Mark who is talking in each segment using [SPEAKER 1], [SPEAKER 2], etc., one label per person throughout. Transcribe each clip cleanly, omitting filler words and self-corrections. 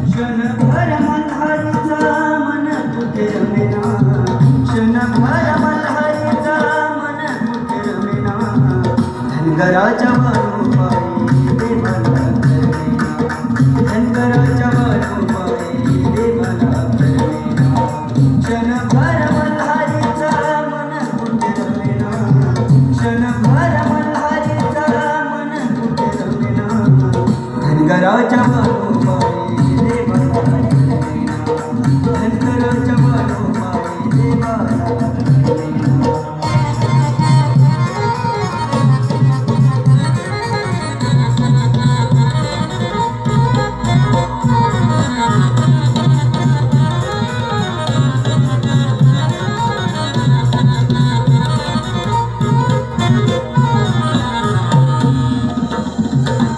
[SPEAKER 1] क्षणभर मल्हारीचा मन कुठे रमेना, क्षणभर मल्हारीचा मन कुठे रमेना, धनगराच्या वारोपारी देवाला करेना, धनगराच्या वारोपारी देवाला करेना. क्षणभर मल्हारीचा मन कुठे रमेना, क्षणभर मल्हारीचा मन कुठे रमेना, धनगराच्या वारोपारी देवाला करेना, धनगराच्या वारोपारी देवाला करेना.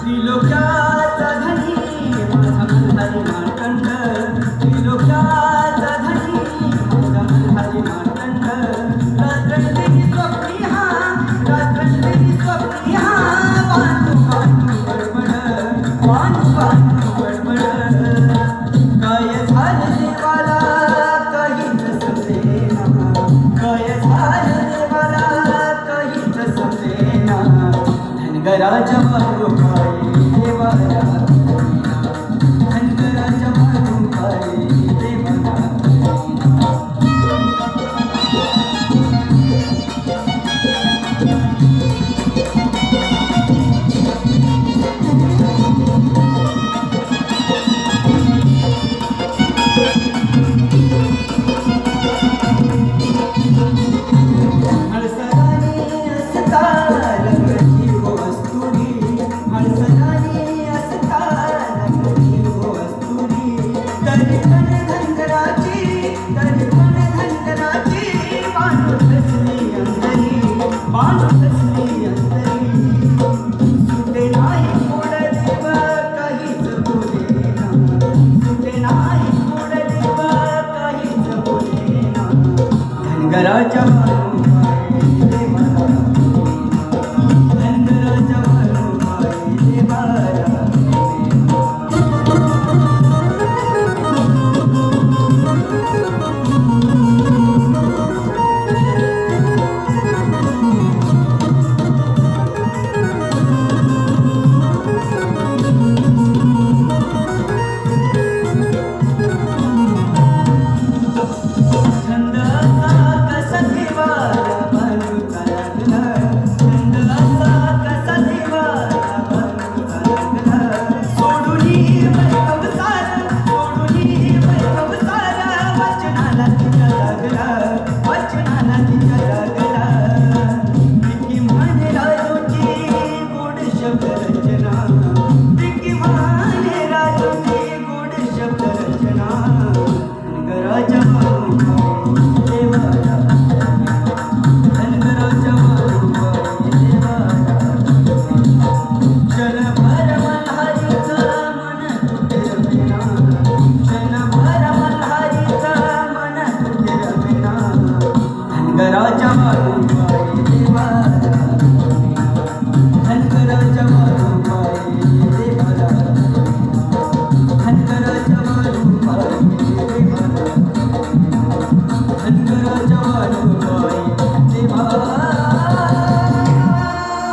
[SPEAKER 1] त्रिलोक्याचा धनी माझा मल्हारी मार्तंड, त्रिलोक्याचा धनी माझा मल्हारी मार्तंड. रात्रंदिवशी स्वप्नी हा, रात्रंदिवशी स्वप्नी हा, वानू वानू बडबड, वानू वानू बडबड. काय झालं देवाला काहीच समजेना, काय झालं देवाला काहीच समजेना, धनगराच्या वारोपारी देवाला